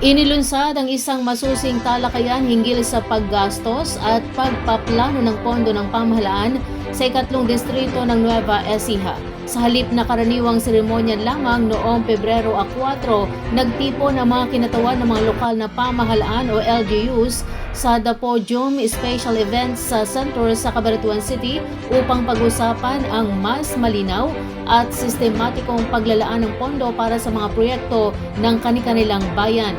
Inilunsad ang isang masusing talakayan hinggil sa paggastos at pagpaplano ng pondo ng pamahalaan sa ikatlong distrito ng Nueva Ecija. Sa halip na karaniwang seremonya lamang noong Pebrero 4, nagtipon ang mga kinatawan ng mga lokal na pamahalaan o LGUs sa The Podium Special Events Center sa Cabaratuan City upang pag-usapan ang mas malinaw at sistematikong paglalaan ng pondo para sa mga proyekto ng kani-kanilang bayan.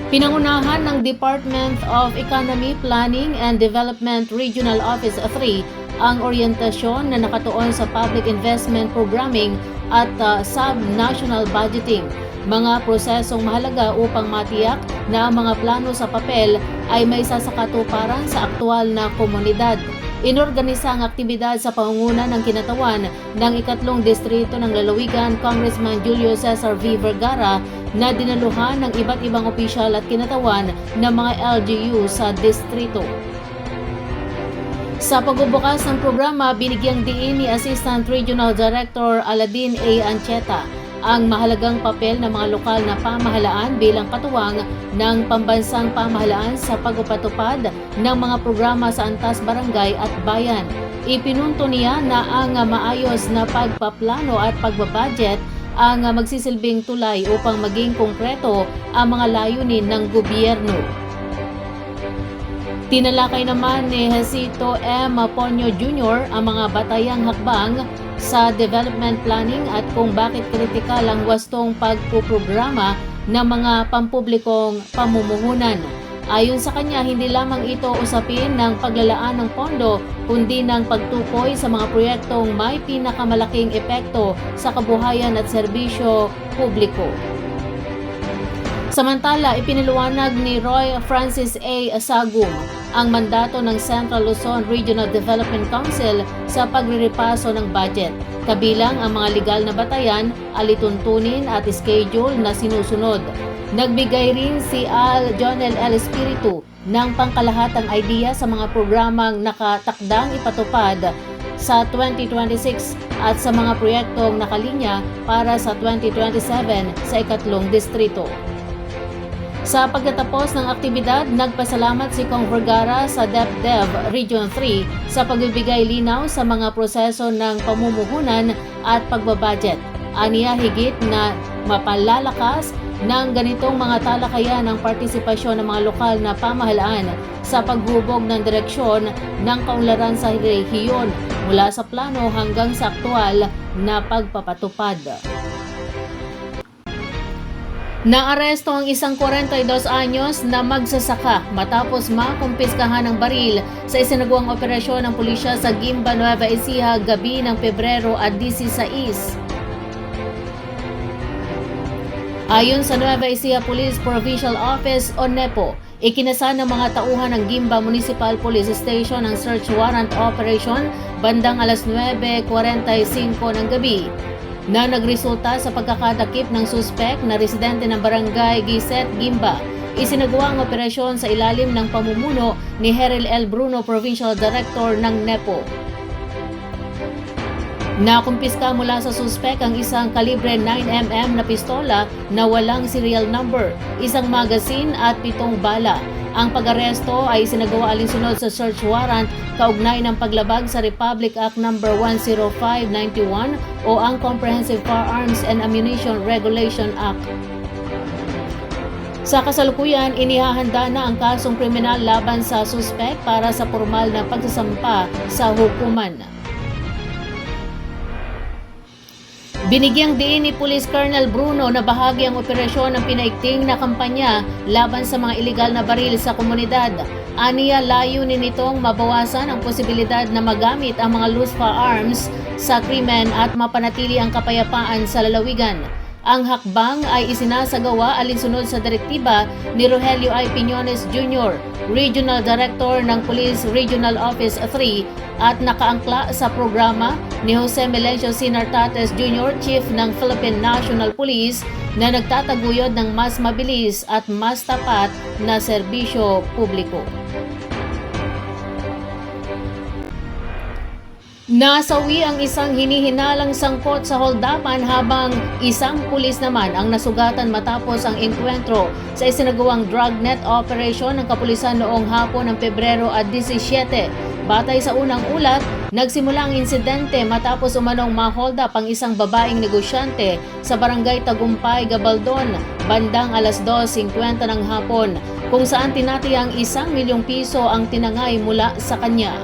Pinangunahan ng Department of Economy, Planning and Development Regional Office 3 ang oryentasyon na nakatuon sa Public Investment Programming at Sub-National Budgeting, mga prosesong mahalaga upang matiyak na ang mga plano sa papel ay may sasakatuparan sa aktual na komunidad. Inorganisa ang aktibidad sa pangunguna ng kinatawan ng ikatlong distrito ng Lalawigan, Congressman Julio Cesar V. Vergara, na dinaluhan ng iba't ibang opisyal at kinatawan ng mga LGU sa distrito. Sa pagbubukas ng programa, binigyang diin ni Assistant Regional Director Aladin A. Ancheta ang mahalagang papel ng mga lokal na pamahalaan bilang katuwang ng pambansang pamahalaan sa pagpapatupad ng mga programa sa antas barangay at bayan. Ipinunto niya na ang maayos na pagpaplano at pagbabudget ang magsisilbing tulay upang maging konkreto ang mga layunin ng gobyerno. Tinalakay naman ni Hesito M. Ponyo Jr. ang mga batayang hakbang sa development planning at kung bakit kritikal ang wastong pagpuprograma ng mga pampublikong pamumuhunan. Ayon sa kanya, hindi lamang ito usapin ng paglalaan ng pondo, kundi ng pagtukoy sa mga proyektong may pinakamalaking epekto sa kabuhayan at serbisyo publiko. Samantala, ipiniliwanag ni Roy Francis A. Sagum ang mandato ng Central Luzon Regional Development Council sa pagrerepaso ng budget, kabilang ang mga legal na batayan, alituntunin at schedule na sinusunod. Nagbigay rin si Al Jonel L. Espiritu ng pangkalahatang idea sa mga programang nakatakdang ipatupad sa 2026 at sa mga proyektong nakalinya para sa 2027 sa ikatlong distrito. Sa pagtatapos ng aktibidad, nagpasalamat si Kong Vergara sa DepDev Region 3 sa pagbibigay linaw sa mga proseso ng pamumuhunan at pagbabudget. Aniya higit na mapalalakas ng ganitong mga talakayan ng partisipasyon ng mga lokal na pamahalaan sa paghubog ng direksyon ng kaunlaran sa rehiyon mula sa plano hanggang sa aktual na pagpapatupad. Naaresto ang isang 42 anyos na magsasaka matapos makumpiskahan ng baril sa isinagawang operasyon ng pulisya sa Gimba, Nueva Ecija gabi ng Pebrero 16. Ayon sa Nueva Ecija Police Provincial Office o NEPO, ikinasa ng mga tauhan ng Gimba Municipal Police Station ang search warrant operation bandang alas 9:45 ng gabi na nagresulta sa pagkakadakip ng suspek na residente ng barangay Giset, Gimba. Isinagawa ang operasyon sa ilalim ng pamumuno ni Heril L. Bruno, Provincial Director ng NEPO. Nakumpiska mula sa suspek ang isang kalibre 9mm na pistola na walang serial number, isang magazine at 7 bala. Ang pag-aresto ay sinagawa alinsunod sa search warrant kaugnay ng paglabag sa Republic Act No. 10591 o ang Comprehensive Firearms and Ammunition Regulation Act. Sa kasalukuyan, inihahanda na ang kasong kriminal laban sa suspek para sa formal na pagsasampa sa hukuman. Binigyang diin ni Police Colonel Bruno na bahagi ang operasyon ng pinaigting na kampanya laban sa mga ilegal na baril sa komunidad. Aniya, layunin nitong mabawasan ang posibilidad na magamit ang mga loose firearms sa krimen at mapanatili ang kapayapaan sa lalawigan. Ang hakbang ay isinasagawa alinsunod sa direktiba ni Rogelio I. Piñones Jr., Regional Director ng Police Regional Office 3 at nakaangkla sa programa ni Jose Melencio C. Nartates Jr., Chief ng Philippine National Police, na nagtataguyod ng mas mabilis at mas tapat na serbisyo publiko. Nasawi ang isang hinihinalang sangkot sa holdapan habang isang pulis naman ang nasugatan matapos ang engkwentro sa isinagawang dragnet operation ng kapulisan noong hapon ng Pebrero at 17. Batay sa unang ulat, nagsimula ang insidente matapos umanong ma-hold up ang isang babaeng negosyante sa barangay Tagumpay, Gabaldon, bandang alas 2:50 ng hapon, kung saan tinatayang 1 milyong piso ang tinangay mula sa kanya.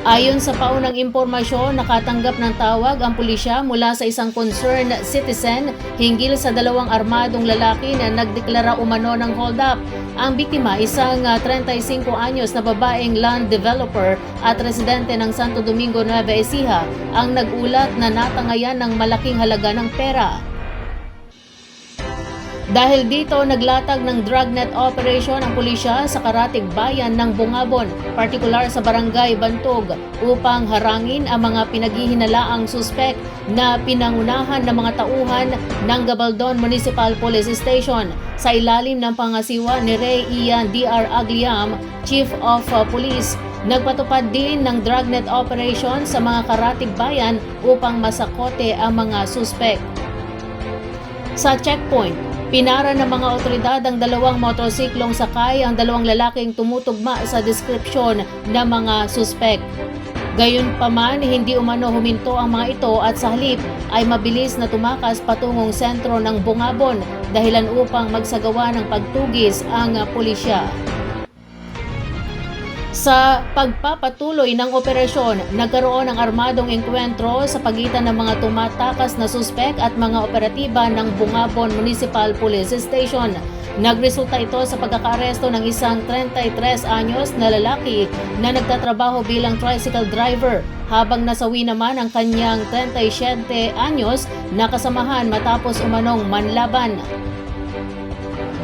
Ayon sa paunang impormasyon, nakatanggap ng tawag ang pulisya mula sa isang concerned citizen hinggil sa dalawang armadong lalaki na nagdeklara umano ng hold-up. Ang biktima, isang 35 anyos na babaeng land developer at residente ng Santo Domingo, Nueva Ecija, ang nagulat na natangayan ng malaking halaga ng pera. Dahil dito, naglatag ng dragnet operation ang pulisya sa karatig bayan ng Bungabon, partikular sa barangay Bantog, upang harangin ang mga pinaghihinalaang suspek na pinangunahan ng mga tauhan ng Gabaldon Municipal Police Station sa ilalim ng pangasiwa ni Ray Ian Dr. Agliam, Chief of Police. Nagpatupad din ng dragnet operation sa mga karatig bayan upang masakote ang mga suspek. Sa checkpoint, pinara ng mga otoridad ang dalawang motorsiklong sakay ang dalawang lalaking tumutugma sa deskripsyon ng mga suspek. Gayunpaman, hindi umano huminto ang mga ito at sa halip ay mabilis na tumakas patungong sentro ng Bungabon dahilan upang magsagawa ng pagtugis ang pulisya. Sa pagpapatuloy ng operasyon, nagkaroon ng armadong engkwentro sa pagitan ng mga tumatakas na suspek at mga operatiba ng Bungabon Municipal Police Station. Nagresulta ito sa pagkakaaresto ng isang 33 anyos na lalaki na nagtatrabaho bilang tricycle driver, habang nasawi naman ang kanyang 37 anyos na kasamahan matapos umanong manlaban.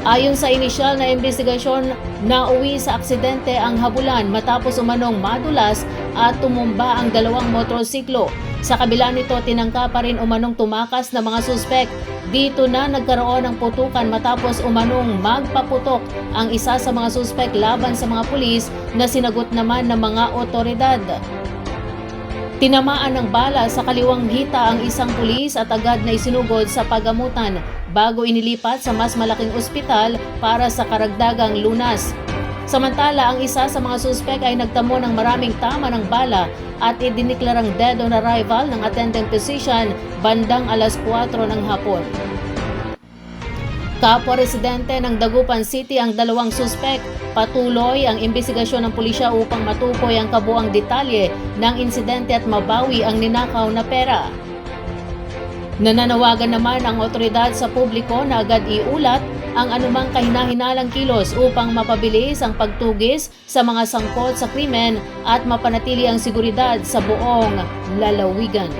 Ayon sa inisyal na investigasyon, nauwi sa aksidente ang habulan matapos umanong madulas at tumumba ang dalawang motorsiklo. Sa kabila nito, tinangka pa rin umanong tumakas na mga suspek. Dito na nagkaroon ng putukan matapos umanong magpaputok ang isa sa mga suspek laban sa mga pulis na sinagot naman ng mga otoridad. Tinamaan ng bala sa kaliwang hita ang isang pulis at agad na isinugod sa pagamutan bago inilipat sa mas malaking ospital para sa karagdagang lunas. Samantala, ang isa sa mga suspek ay nagtamo ng maraming tama ng bala at idiniklarang dead on arrival ng attending physician bandang alas 4 ng hapon. Kapwa residente ng Dagupan City ang dalawang suspek. Patuloy ang imbestigasyon ng pulisya upang matukoy ang kabuang detalye ng insidente at mabawi ang ninakaw na pera. Nananawagan naman ang otoridad sa publiko na agad iulat ang anumang kahinahinalang kilos upang mapabilis ang pagtugis sa mga sangkot sa krimen at mapanatili ang seguridad sa buong lalawigan.